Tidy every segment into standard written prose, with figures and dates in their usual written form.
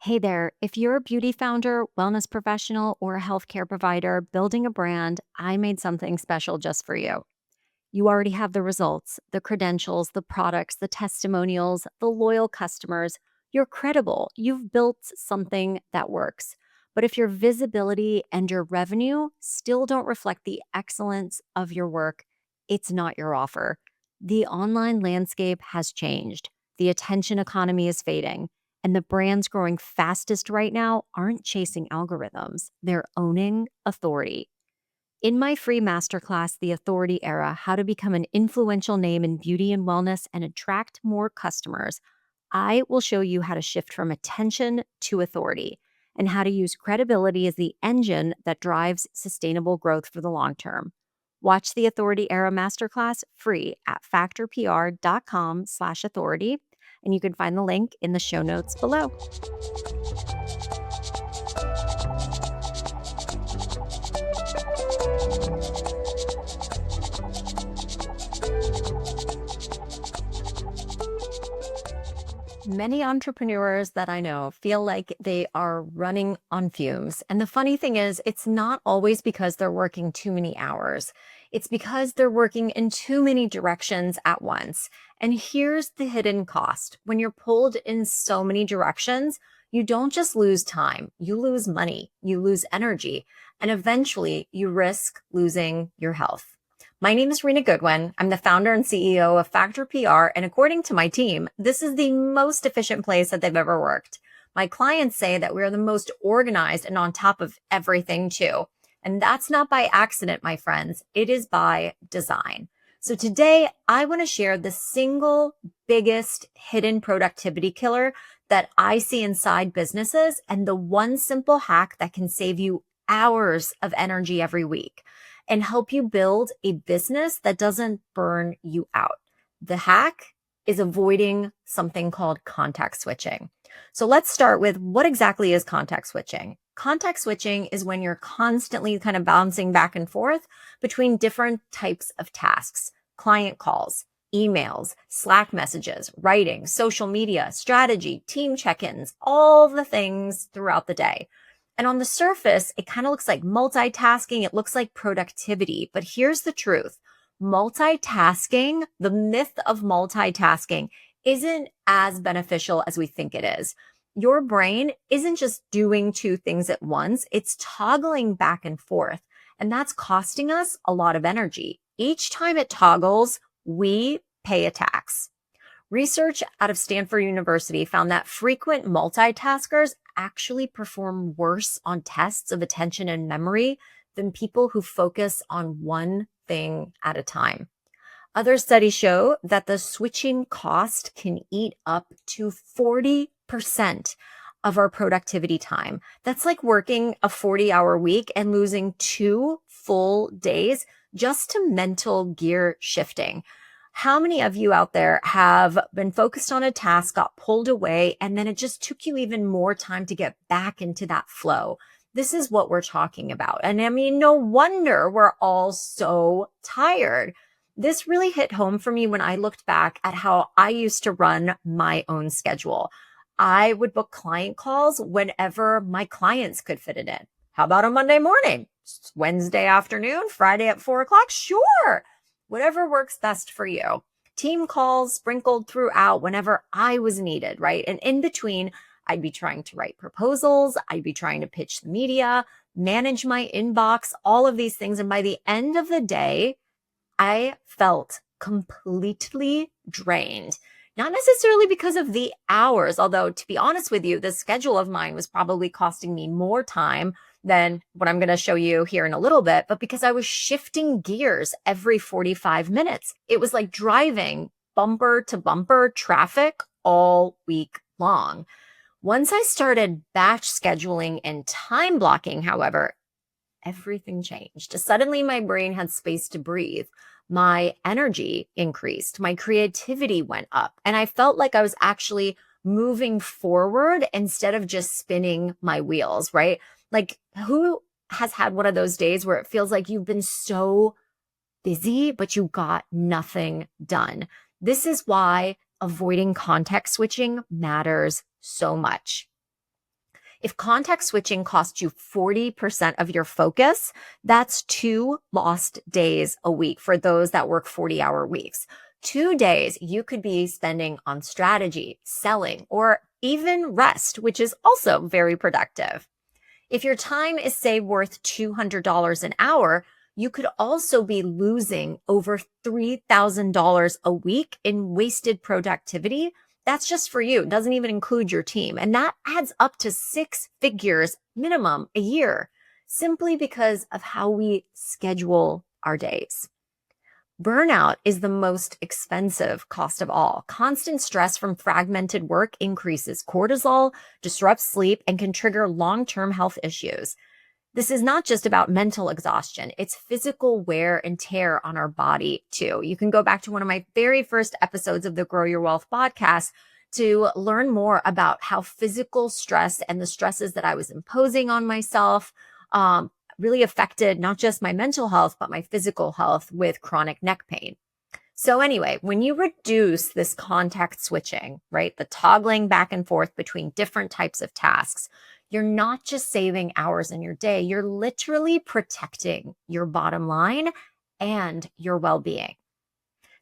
Hey there, if you're a beauty founder, wellness professional, or a healthcare provider building a brand, I made something special just for you. You already have the results, the credentials, the products, the testimonials, the loyal customers. You're credible. You've built something that works. But if your visibility and your revenue still don't reflect the excellence of your work, it's not your offer. The online landscape has changed. The attention economy is fading. And the brands growing fastest right now aren't chasing algorithms, they're owning authority. In my free masterclass, The Authority Era: How to Become an Influential Name in Beauty and Wellness and Attract More Customers, I will show you how to shift from attention to authority and how to use credibility as the engine that drives sustainable growth for the long term. Watch the Authority Era Masterclass free at factorpr.com/authority, and you can find the link in the show notes below. Many entrepreneurs that I know feel like they are running on fumes. And the funny thing is, it's not always because they're working too many hours. It's because they're working in too many directions at once. And here's the hidden cost. When you're pulled in so many directions, you don't just lose time, you lose money, you lose energy, and eventually you risk losing your health. My name is Rena Goodwin. I'm the founder and CEO of Factor PR, and according to my team, this is the most efficient place that they've ever worked. My clients say that we're the most organized and on top of everything too. And that's not by accident, my friends. It is by design. So today, I want to share the single biggest hidden productivity killer that I see inside businesses and the one simple hack that can save you hours of energy every week and help you build a business that doesn't burn you out. The hack is avoiding something called context switching. So let's start with, what exactly is context switching? Context switching is when you're constantly kind of bouncing back and forth between different types of tasks: client calls, emails, Slack messages, writing, social media, strategy, team check-ins, all the things throughout the day. And on the surface, it kind of looks like multitasking. It looks like productivity. But here's the truth. Multitasking, the myth of multitasking, isn't as beneficial as we think it is. Your brain isn't just doing two things at once. It's toggling back and forth. And that's costing us a lot of energy. Each time it toggles, we pay a tax. Research out of Stanford University found that frequent multitaskers actually perform worse on tests of attention and memory than people who focus on one thing at a time. Other studies show that the switching cost can eat up to 40% of our productivity time. That's like working a 40-hour week and losing 2 full days just to mental gear shifting. How many of you out there have been focused on a task, got pulled away, and then it just took you even more time to get back into that flow? This is what we're talking about. And I mean, no wonder we're all so tired. This really hit home for me when I looked back at how I used to run my own schedule. I would book client calls whenever my clients could fit it in. How about a Monday morning? Wednesday afternoon? Friday at 4 o'clock? Sure. Whatever works best for you. Team calls sprinkled throughout whenever I was needed, right? And in between, I'd be trying to write proposals. I'd be trying to pitch the media, manage my inbox, all of these things. And by the end of the day, I felt completely drained. Not necessarily because of the hours, although to be honest with you, this schedule of mine was probably costing me more time than what I'm going to show you here in a little bit, but because I was shifting gears every 45 minutes. It was like driving bumper to bumper traffic all week long. Once I started batch scheduling and time blocking, however, everything changed. Suddenly, my brain had space to breathe. My energy increased. My creativity went up. And I felt like I was actually moving forward instead of just spinning my wheels, right? Like, who has had one of those days where it feels like you've been so busy, but you got nothing done? This is why avoiding context switching matters so much. If context switching costs you 40% of your focus, that's 2 lost days a week for those that work 40-hour weeks. 2 days you could be spending on strategy, selling, or even rest, which is also very productive. If your time is, say, worth $200 an hour, you could also be losing over $3,000 a week in wasted productivity. That's just for you. It doesn't even include your team. And that adds up to 6 figures minimum a year, simply because of how we schedule our days. Burnout is the most expensive cost of all. Constant stress from fragmented work increases cortisol, disrupts sleep, and can trigger long-term health issues. This is not just about mental exhaustion. It's physical wear and tear on our body too. You can go back to one of my very first episodes of the Grow Your Wealth podcast to learn more about how physical stress and the stresses that I was imposing on myself, really affected not just my mental health, but my physical health with chronic neck pain. So anyway, when you reduce this context switching, right, the toggling back and forth between different types of tasks, you're not just saving hours in your day, you're literally protecting your bottom line and your well-being.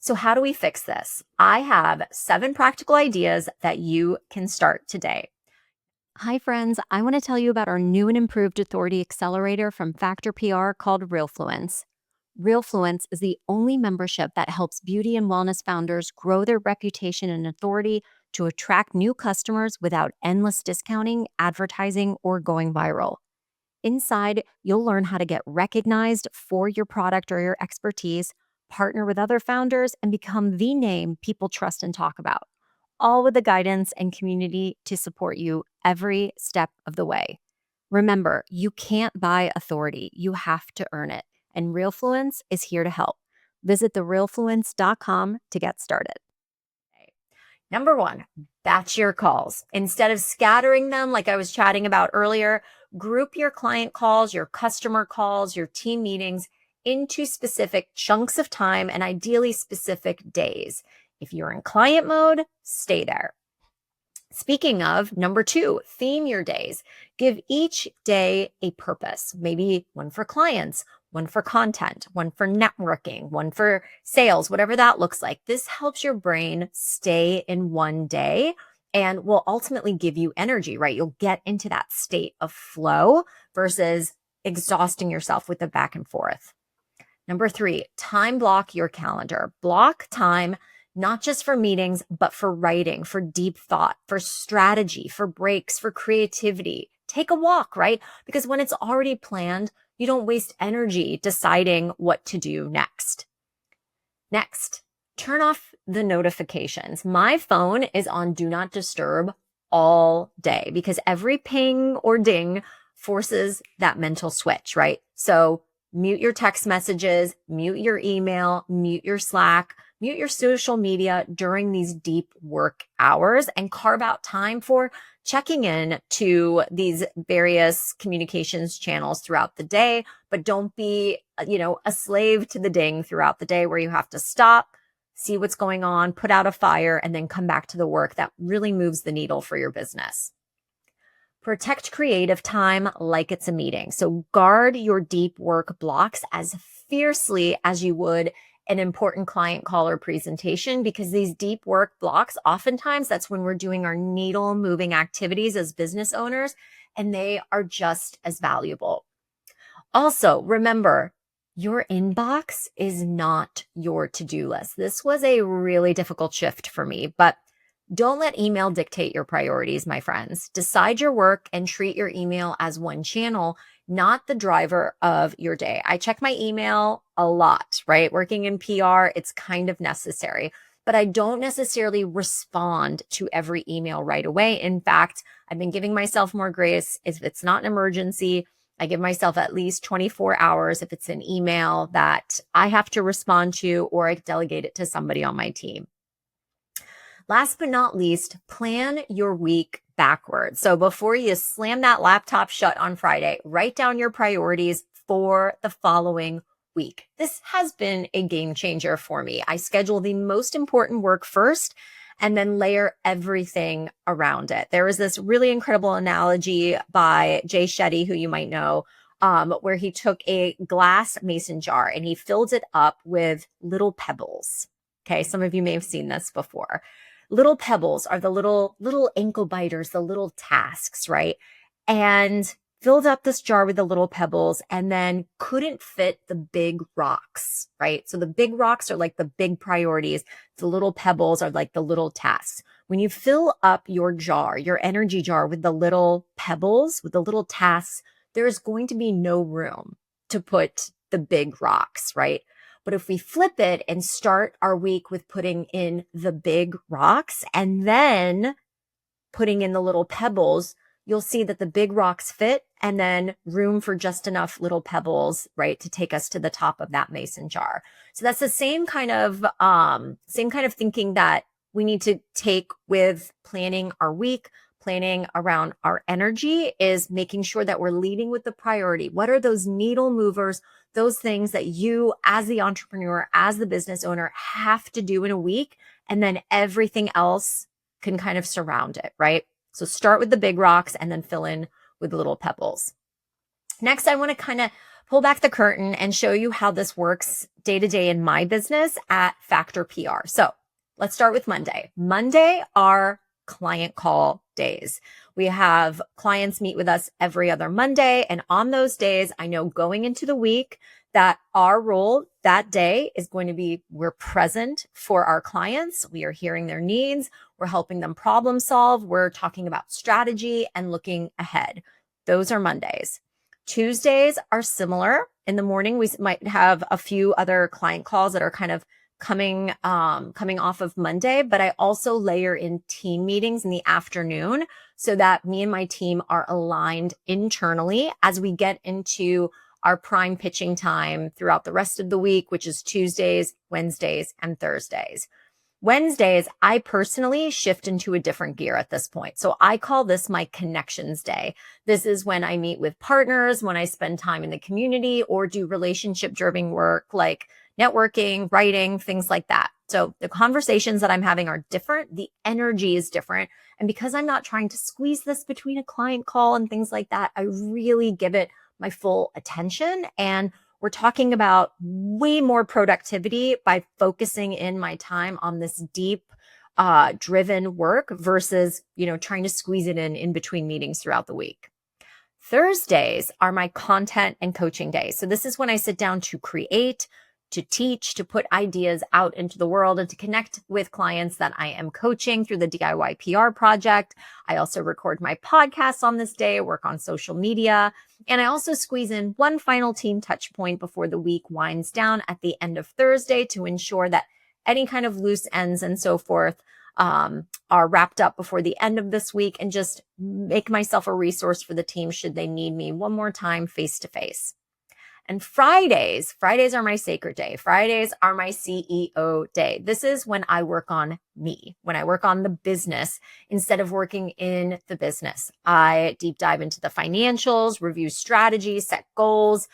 So how do we fix this? I have 7 practical ideas that you can start today. Hi, friends. I want to tell you about our new and improved authority accelerator from Factor PR called RealFluence. RealFluence is the only membership that helps beauty and wellness founders grow their reputation and authority to attract new customers without endless discounting, advertising, or going viral. Inside, you'll learn how to get recognized for your product or your expertise, partner with other founders, and become the name people trust and talk about, all with the guidance and community to support you every step of the way. Remember, you can't buy authority. You have to earn it. And RealFluence is here to help. Visit therealfluence.com to get started. Number 1, batch your calls. Instead of scattering them like I was chatting about earlier, group your client calls, your customer calls, your team meetings into specific chunks of time and ideally specific days. If you're in client mode, stay there. Speaking of, number 2, theme your days. Give each day a purpose, maybe one for clients, one for content, one for networking, one for sales, whatever that looks like. This helps your brain stay in one day and will ultimately give you energy, right? You'll get into that state of flow versus exhausting yourself with the back and forth. Number 3, time block your calendar. Block time not just for meetings, but for writing, for deep thought, for strategy, for breaks, for creativity. Take a walk, right? Because when it's already planned, you don't waste energy deciding what to do next. Next, turn off the notifications. My phone is on Do Not Disturb all day because every ping or ding forces that mental switch, right? So mute your text messages, mute your email, mute your Slack, mute your social media during these deep work hours and carve out time for checking in to these various communications channels throughout the day, but don't be, a slave to the ding throughout the day where you have to stop, see what's going on, put out a fire, and then come back to the work that really moves the needle for your business. Protect creative time like it's a meeting. So guard your deep work blocks as fiercely as you would an important client call or presentation, because these deep work blocks, oftentimes that's when we're doing our needle moving activities as business owners, and they are just as valuable. Also, remember, your inbox is not your to-do list. This was a really difficult shift for me, but don't let email dictate your priorities, my friends. Decide your work and treat your email as one channel, not the driver of your day. I check my email a lot, right? Working in PR, it's kind of necessary, but I don't necessarily respond to every email right away. In fact, I've been giving myself more grace. If it's not an emergency, I give myself at least 24 hours if it's an email that I have to respond to, or I delegate it to somebody on my team. Last but not least, plan your week backwards. So before you slam that laptop shut on Friday, write down your priorities for the following week. This has been a game changer for me. I schedule the most important work first, and then layer everything around it. There is this really incredible analogy by Jay Shetty, who you might know, where he took a glass mason jar and he filled it up with little pebbles. Okay, some of you may have seen this before. Little pebbles are the little ankle biters, the little tasks, right? And filled up this jar with the little pebbles and then couldn't fit the big rocks, right? So the big rocks are like the big priorities. The little pebbles are like the little tasks. When you fill up your jar, your energy jar with the little pebbles, with the little tasks, there's going to be no room to put the big rocks, right? But if we flip it and start our week with putting in the big rocks and then putting in the little pebbles, you'll see that the big rocks fit and then room for just enough little pebbles, right, to take us to the top of that mason jar. So that's the same kind of thinking that we need to take with planning our week, planning around our energy, is making sure that we're leading with the priority. What are those needle movers, those things that you as the entrepreneur, as the business owner have to do in a week, and then everything else can kind of surround it, right? So start with the big rocks and then fill in with little pebbles. Next, I want to kind of pull back the curtain and show you how this works day to day in my business at Factor PR. So let's start with Monday. Monday are client call days. We have clients meet with us every other Monday. And on those days, I know going into the week that our role that day is going to be, we're present for our clients. We are hearing their needs. We're helping them problem solve. We're talking about strategy and looking ahead. Those are Mondays. Tuesdays are similar. In the morning, we might have a few other client calls that are kind of coming off of Monday, but I also layer in team meetings in the afternoon so that me and my team are aligned internally as we get into our prime pitching time throughout the rest of the week, which is Tuesdays, Wednesdays, and Thursdays. Wednesdays, I personally shift into a different gear at this point. So I call this my connections day. This is when I meet with partners, when I spend time in the community or do relationship driven work like networking, writing, things like that. So the conversations that I'm having are different. The energy is different. And because I'm not trying to squeeze this between a client call and things like that, I really give it my full attention. And we're talking about way more productivity by focusing in my time on this deep, driven work versus, trying to squeeze it in between meetings throughout the week. Thursdays are my content and coaching days. So this is when I sit down to create, to teach, to put ideas out into the world and to connect with clients that I am coaching through the DIY PR project. I also record my podcasts on this day, work on social media, and I also squeeze in one final team touch point before the week winds down at the end of Thursday to ensure that any kind of loose ends and so forth are wrapped up before the end of this week, and just make myself a resource for the team should they need me one more time face to face. And Fridays are my sacred day. Fridays are my CEO day. This is when I work on me, when I work on the business instead of working in the business. I deep dive into the financials, review strategies, set goals,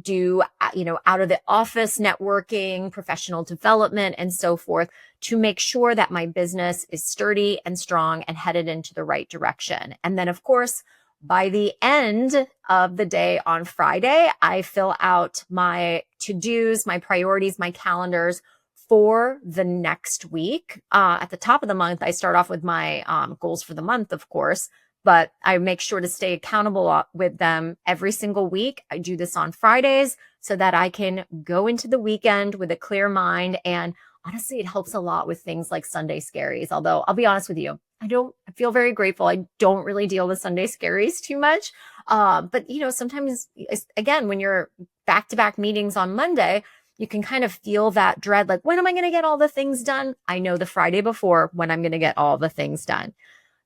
do, out of the office networking, professional development, and so forth to make sure that my business is sturdy and strong and headed into the right direction. And then, of course, by the end of the day on Friday, I fill out my to-dos, my priorities, my calendars for the next week. At the top of the month, I start off with my goals for the month, of course, but I make sure to stay accountable with them every single week. I do this on Fridays so that I can go into the weekend with a clear mind. And honestly, it helps a lot with things like Sunday scaries. Although I'll be honest with you, I feel very grateful. I don't really deal with Sunday scaries too much. But sometimes, again, when you're back-to-back meetings on Monday, you can kind of feel that dread, like, when am I going to get all the things done? I know the Friday before when I'm going to get all the things done.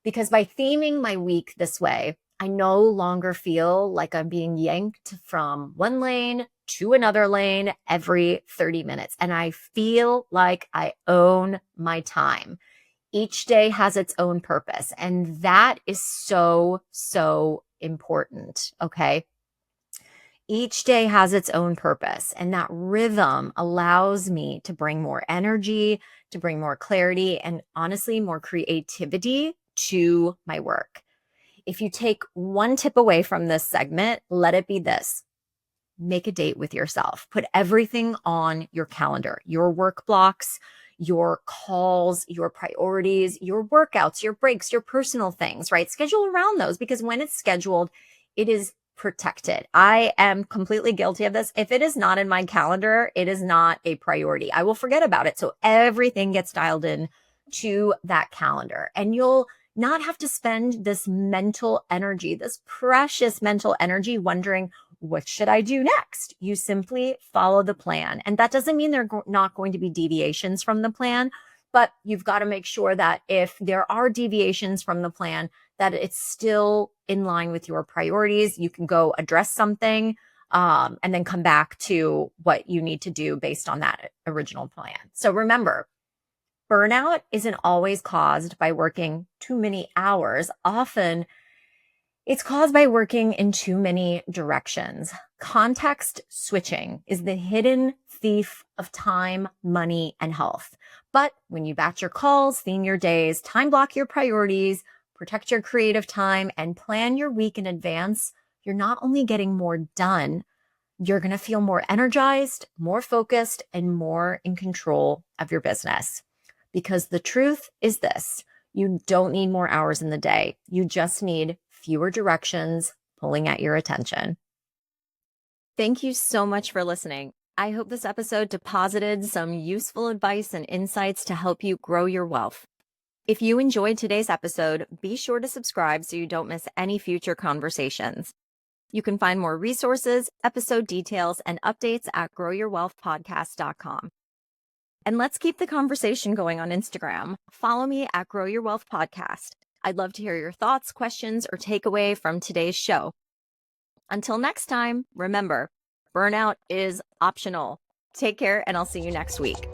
Because by theming my week this way, I no longer feel like I'm being yanked from one lane to another lane every 30 minutes. And I feel like I own my time. Each day has its own purpose. And that is so, so important. Okay. Each day has its own purpose, and that rhythm allows me to bring more energy, to bring more clarity, and honestly, more creativity to my work. If you take one tip away from this segment, let it be this: make a date with yourself. Put everything on your calendar, your work blocks, your calls, your priorities, your workouts, your breaks, your personal things, right? Schedule around those, because when it's scheduled, it is protected. I am completely guilty of this. If it is not in my calendar, it is not a priority. I will forget about it. So everything gets dialed in to that calendar, and you'll not have to spend this mental energy, this precious mental energy, wondering, what should I do next? You simply follow the plan. And that doesn't mean there are not going to be deviations from the plan, but you've got to make sure that if there are deviations from the plan, that it's still in line with your priorities. You can go address something, and then come back to what you need to do based on that original plan. So remember, burnout isn't always caused by working too many hours. Often it's caused by working in too many directions. Context switching is the hidden thief of time, money, and health. But when you batch your calls, theme your days, time block your priorities, protect your creative time, and plan your week in advance, you're not only getting more done, you're going to feel more energized, more focused, and more in control of your business. Because the truth is this: you don't need more hours in the day. You just need fewer directions pulling at your attention. Thank you so much for listening. I hope this episode deposited some useful advice and insights to help you grow your wealth. If you enjoyed today's episode, be sure to subscribe so you don't miss any future conversations. You can find more resources, episode details, and updates at growyourwealthpodcast.com. And let's keep the conversation going on Instagram. Follow me at Grow Your Wealth Podcast. I'd love to hear your thoughts, questions, or takeaway from today's show. Until next time, remember, burnout is optional. Take care, and I'll see you next week.